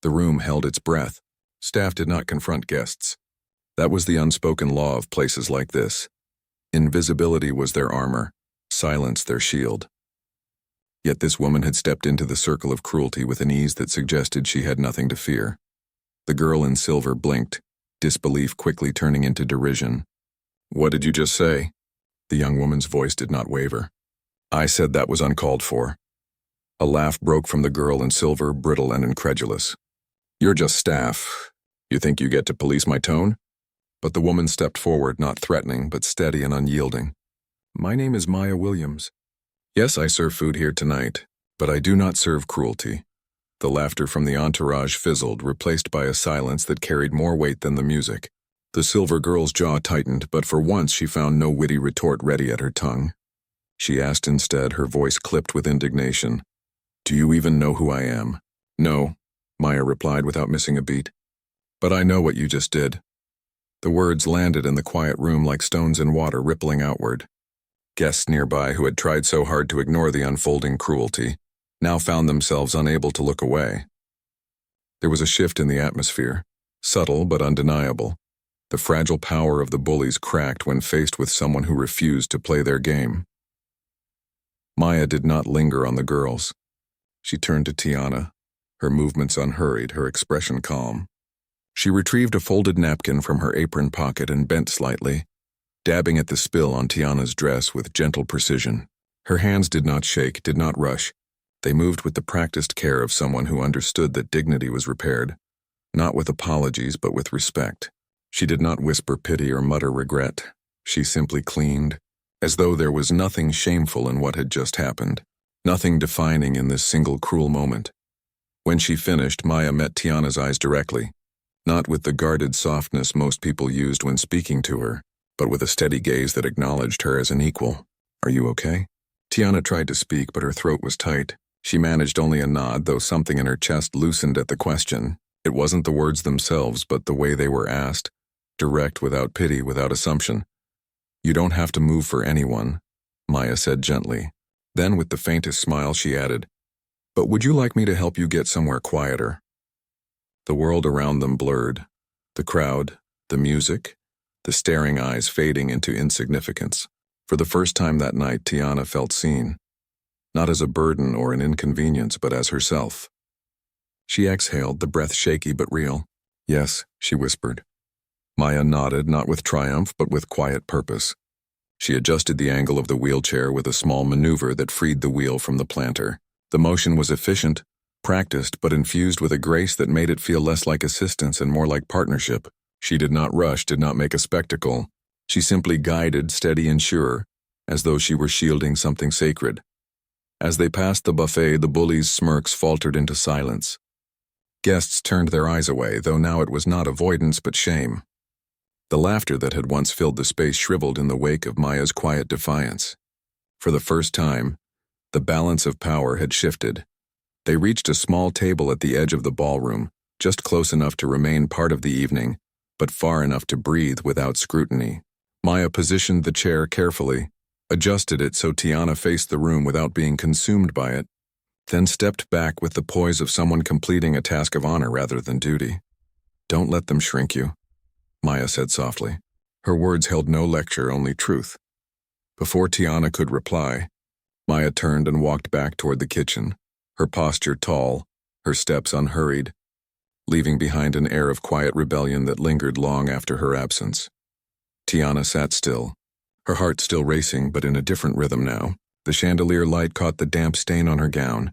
The room held its breath. Staff did not confront guests. That was the unspoken law of places like this. Invisibility was their armor, silence their shield. Yet this woman had stepped into the circle of cruelty with an ease that suggested she had nothing to fear. The girl in silver blinked, disbelief quickly turning into derision. "What did you just say?" The young woman's voice did not waver. "I said that was uncalled for." A laugh broke from the girl in silver, brittle and incredulous. "You're just staff. You think you get to police my tone?" But the woman stepped forward, not threatening, but steady and unyielding. "My name is Maya Williams. Yes, I serve food here tonight, but I do not serve cruelty." The laughter from the entourage fizzled, replaced by a silence that carried more weight than the music. The silver girl's jaw tightened, but for once she found no witty retort ready at her tongue. She asked instead, her voice clipped with indignation, "Do you even know who I am?" "No," Maya replied without missing a beat. "But I know what you just did." The words landed in the quiet room like stones in water rippling outward. Guests nearby who had tried so hard to ignore the unfolding cruelty now found themselves unable to look away. There was a shift in the atmosphere, subtle but undeniable. The fragile power of the bullies cracked when faced with someone who refused to play their game. Maya did not linger on the girls. She turned to Tiana, her movements unhurried, her expression calm. She retrieved a folded napkin from her apron pocket and bent slightly, dabbing at the spill on Tiana's dress with gentle precision. Her hands did not shake, did not rush. They moved with the practiced care of someone who understood that dignity was repaired, not with apologies but with respect. She did not whisper pity or mutter regret. She simply cleaned, as though there was nothing shameful in what had just happened, nothing defining in this single cruel moment. When she finished, Maya met Tiana's eyes directly, not with the guarded softness most people used when speaking to her, but with a steady gaze that acknowledged her as an equal. "Are you okay?" Tiana tried to speak, but her throat was tight. She managed only a nod, though something in her chest loosened at the question. It wasn't the words themselves, but the way they were asked, direct, without pity, without assumption. "You don't have to move for anyone," Maya said gently. Then, with the faintest smile, she added, "But would you like me to help you get somewhere quieter?" The world around them blurred. The crowd, the music, the staring eyes fading into insignificance. For the first time that night, Tiana felt seen. Not as a burden or an inconvenience, but as herself. She exhaled, the breath shaky but real. "Yes," she whispered. Maya nodded, not with triumph, but with quiet purpose. She adjusted the angle of the wheelchair with a small maneuver that freed the wheel from the planter. The motion was efficient, practiced, but infused with a grace that made it feel less like assistance and more like partnership. She did not rush, did not make a spectacle. She simply guided, steady and sure, as though she were shielding something sacred. As they passed the buffet, the bullies' smirks faltered into silence. Guests turned their eyes away, though now it was not avoidance but shame. The laughter that had once filled the space shriveled in the wake of Maya's quiet defiance. For the first time, the balance of power had shifted. They reached a small table at the edge of the ballroom, just close enough to remain part of the evening, but far enough to breathe without scrutiny. Maya positioned the chair carefully, adjusted it so Tiana faced the room without being consumed by it, then stepped back with the poise of someone completing a task of honor rather than duty. "Don't let them shrink you," Maya said softly. Her words held no lecture, only truth. Before Tiana could reply, Maya turned and walked back toward the kitchen, her posture tall, her steps unhurried, leaving behind an air of quiet rebellion that lingered long after her absence. Tiana sat still, her heart still racing but in a different rhythm now. The chandelier light caught the damp stain on her gown,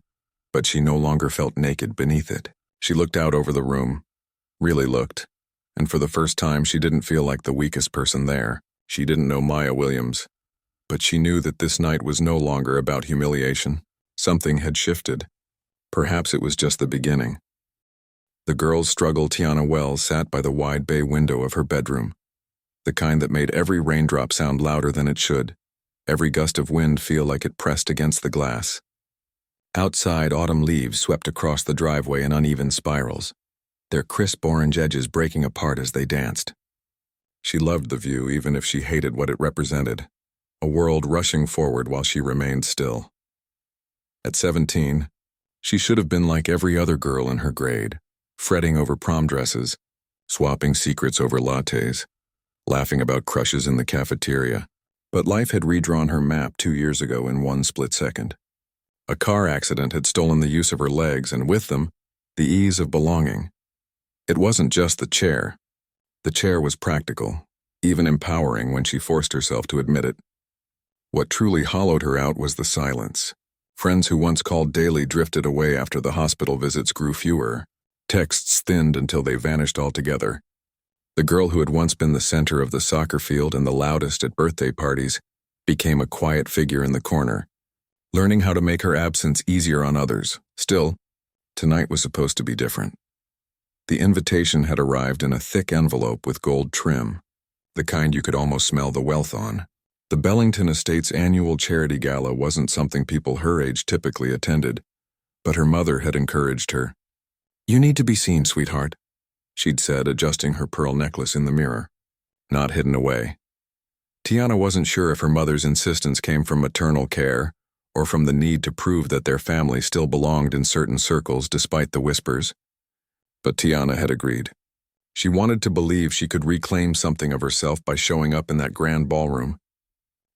but she no longer felt naked beneath it. She looked out over the room, really looked, and for the first time she didn't feel like the weakest person there. She didn't know Maya Williams, but she knew that this night was no longer about humiliation. Something had shifted. Perhaps it was just the beginning. The girl's struggle Tiana Wells sat by the wide bay window of her bedroom, the kind that made every raindrop sound louder than it should, every gust of wind feel like it pressed against the glass. Outside, autumn leaves swept across the driveway in uneven spirals, their crisp orange edges breaking apart as they danced. She loved the view even if she hated what it represented, a world rushing forward while she remained still. At 17, she should have been like every other girl in her grade, fretting over prom dresses, swapping secrets over lattes, laughing about crushes in the cafeteria. But life had redrawn her map 2 years ago in one split second. A car accident had stolen the use of her legs, and with them, the ease of belonging. It wasn't just the chair. The chair was practical, even empowering when she forced herself to admit it. What truly hollowed her out was the silence. Friends who once called daily drifted away after the hospital visits grew fewer. Texts thinned until they vanished altogether. The girl who had once been the center of the soccer field and the loudest at birthday parties became a quiet figure in the corner, learning how to make her absence easier on others. Still, tonight was supposed to be different. The invitation had arrived in a thick envelope with gold trim, the kind you could almost smell the wealth on. The Bellington Estate's annual charity gala wasn't something people her age typically attended, but her mother had encouraged her. "You need to be seen, sweetheart," she'd said, adjusting her pearl necklace in the mirror, not hidden away. Tiana wasn't sure if her mother's insistence came from maternal care or from the need to prove that their family still belonged in certain circles despite the whispers. But Tiana had agreed. She wanted to believe she could reclaim something of herself by showing up in that grand ballroom,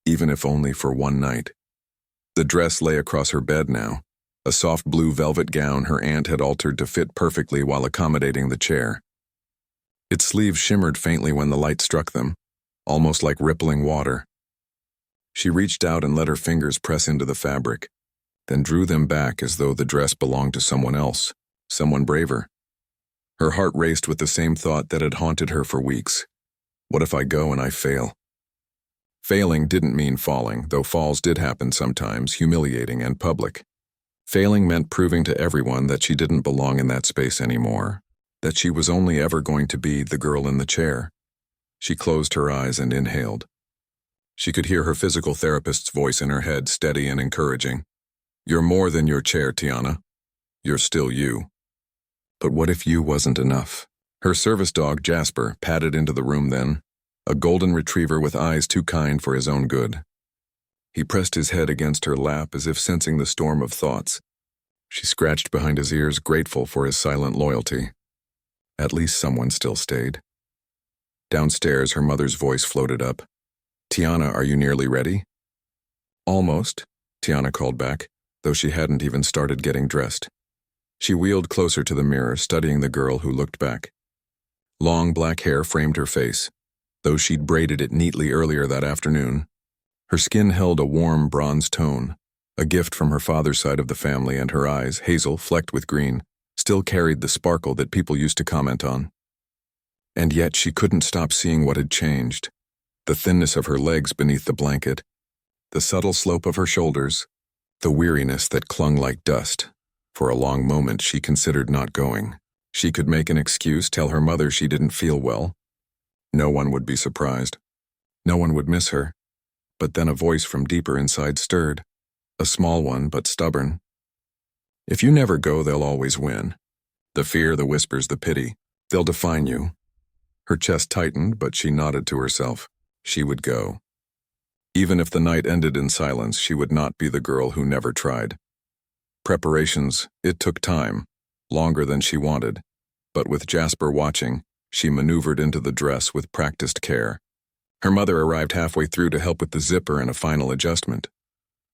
even if only for one night. The dress lay across her bed now, a soft blue velvet gown her aunt had altered to fit perfectly while accommodating the chair. Its sleeves shimmered faintly when the light struck them, almost like rippling water. She reached out and let her fingers press into the fabric, then drew them back as though the dress belonged to someone else, someone braver. Her heart raced with the same thought that had haunted her for weeks. What if I go and I fail? Failing didn't mean falling, though falls did happen sometimes, humiliating and public. Failing meant proving to everyone that she didn't belong in that space anymore, that she was only ever going to be the girl in the chair. She closed her eyes and inhaled. She could hear her physical therapist's voice in her head, steady and encouraging. "You're more than your chair, Tiana. You're still you." But what if you wasn't enough? Her service dog, Jasper, padded into the room then, a golden retriever with eyes too kind for his own good. He pressed his head against her lap as if sensing the storm of thoughts. She scratched behind his ears, grateful for his silent loyalty. At least someone still stayed. Downstairs, her mother's voice floated up. "Tiana, are you nearly ready?" "Almost," Tiana called back, though she hadn't even started getting dressed. She wheeled closer to the mirror, studying the girl who looked back. Long black hair framed her face, though she'd braided it neatly earlier that afternoon. Her skin held a warm bronze tone, a gift from her father's side of the family, and her eyes, hazel flecked with green, still carried the sparkle that people used to comment on. And yet she couldn't stop seeing what had changed. The thinness of her legs beneath the blanket, the subtle slope of her shoulders, the weariness that clung like dust. For a long moment she considered not going. She could make an excuse, tell her mother she didn't feel well. No one would be surprised. No one would miss her. But then a voice from deeper inside stirred, a small one but stubborn. "If you never go, they'll always win. The fear, the whispers, the pity, they'll define you." Her chest tightened, but she nodded to herself. She would go. Even if the night ended in silence, she would not be the girl who never tried. Preparations, it took time, longer than she wanted, but with Jasper watching, she maneuvered into the dress with practiced care. Her mother arrived halfway through to help with the zipper and a final adjustment.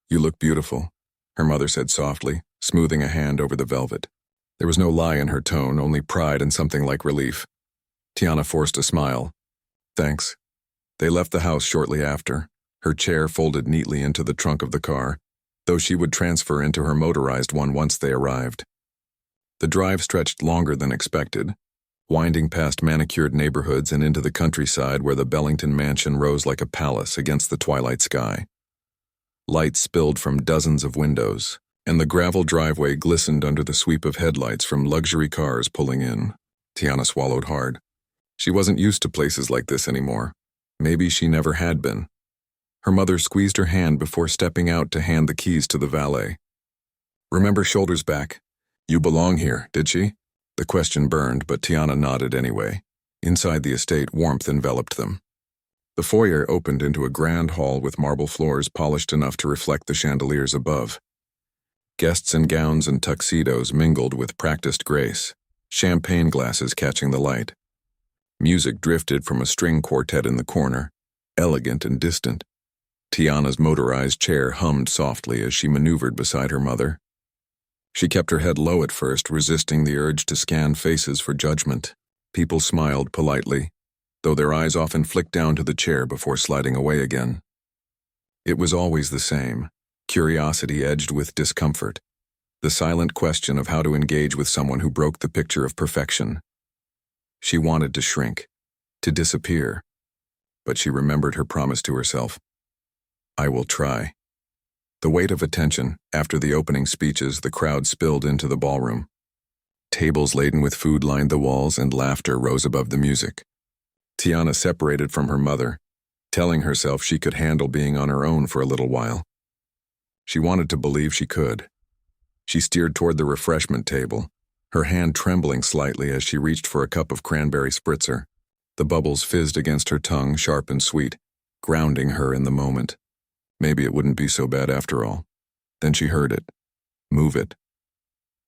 "You look beautiful," her mother said softly, smoothing a hand over the velvet. There was no lie in her tone, only pride and something like relief. Tiana forced a smile. "Thanks." They left the house shortly after, her chair folded neatly into the trunk of the car, though she would transfer into her motorized one once they arrived. The drive stretched longer than expected, winding past manicured neighborhoods and into the countryside where the Bellington mansion rose like a palace against the twilight sky. Light spilled from dozens of windows, and the gravel driveway glistened under the sweep of headlights from luxury cars pulling in. Tiana swallowed hard. She wasn't used to places like this anymore. Maybe she never had been. Her mother squeezed her hand before stepping out to hand the keys to the valet. "Remember, shoulders back. You belong here, did she?" The question burned, but Tiana nodded anyway. Inside the estate, warmth enveloped them. The foyer opened into a grand hall with marble floors polished enough to reflect the chandeliers above. Guests in gowns and tuxedos mingled with practiced grace. champagne glasses catching the light. Music drifted from a string quartet in the corner, elegant and distant. Tiana's motorized chair hummed softly as she maneuvered beside her mother. She kept her head low at first, resisting the urge to scan faces for judgment. People smiled politely, though their eyes often flicked down to the chair before sliding away again. It was always the same, curiosity edged with discomfort, the silent question of how to engage with someone who broke the picture of perfection. She wanted to shrink, to disappear, but she remembered her promise to herself. I will try. The weight of attention, after the opening speeches, the crowd spilled into the ballroom. Tables laden with food lined the walls and laughter rose above the music. Tiana separated from her mother, telling herself she could handle being on her own for a little while. She wanted to believe she could. She steered toward the refreshment table, her hand trembling slightly as she reached for a cup of cranberry spritzer. The bubbles fizzed against her tongue, sharp and sweet, grounding her in the moment. Maybe it wouldn't be so bad after all. Then she heard it. Move it.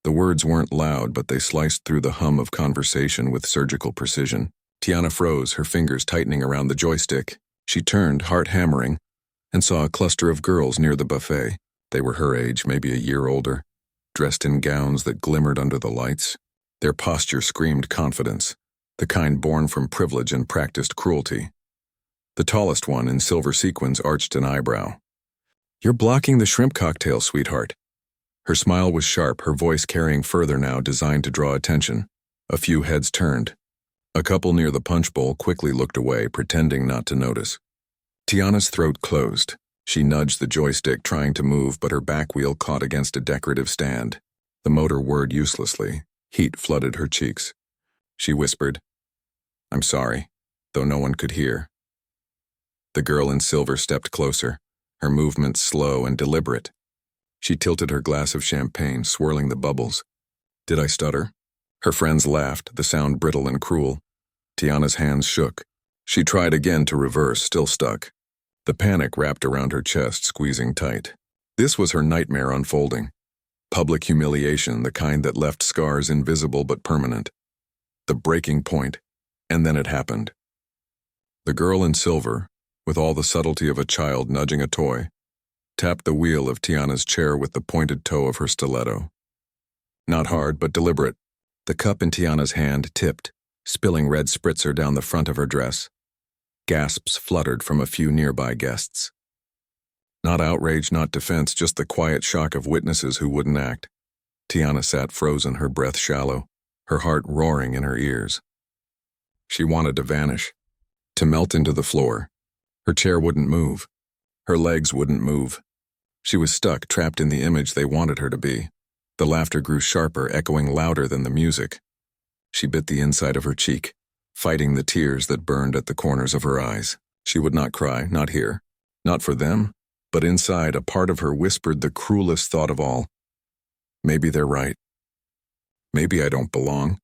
The words weren't loud, but they sliced through the hum of conversation with surgical precision. Tiana froze, her fingers tightening around the joystick. She turned, heart hammering, and saw a cluster of girls near the buffet. They were her age, maybe a year older, dressed in gowns that glimmered under the lights. Their posture screamed confidence, the kind born from privilege and practiced cruelty. The tallest one, in silver sequins, arched an eyebrow. You're blocking the shrimp cocktail, sweetheart. Her smile was sharp, her voice carrying further now, designed to draw attention. A few heads turned. A couple near the punch bowl quickly looked away, pretending not to notice. Tiana's throat closed. She nudged the joystick, trying to move, but her back wheel caught against a decorative stand. The motor whirred uselessly. Heat flooded her cheeks. She whispered, I'm sorry, though no one could hear. The girl in silver stepped closer, her movements slow and deliberate. She tilted her glass of champagne, swirling the bubbles. Did I stutter? Her friends laughed, the sound brittle and cruel. Tiana's hands shook. She tried again to reverse, still stuck. The panic wrapped around her chest, squeezing tight. This was her nightmare unfolding. Public humiliation, the kind that left scars invisible but permanent. The breaking point, and then it happened. The girl in silver, with all the subtlety of a child nudging a toy, tapped the wheel of Tiana's chair with the pointed toe of her stiletto. Not hard, but deliberate. The cup in Tiana's hand tipped, spilling red spritzer down the front of her dress. Gasps fluttered from a few nearby guests. Not outrage, not defense, just the quiet shock of witnesses who wouldn't act. Tiana sat frozen, her breath shallow, her heart roaring in her ears. She wanted to vanish, to melt into the floor. Her chair wouldn't move. Her legs wouldn't move. She was stuck, trapped in the image they wanted her to be. The laughter grew sharper, echoing louder than the music. She bit the inside of her cheek, fighting the tears that burned at the corners of her eyes. She would not cry, not here. Not for them, but inside a part of her whispered the cruelest thought of all. Maybe they're right. Maybe I don't belong.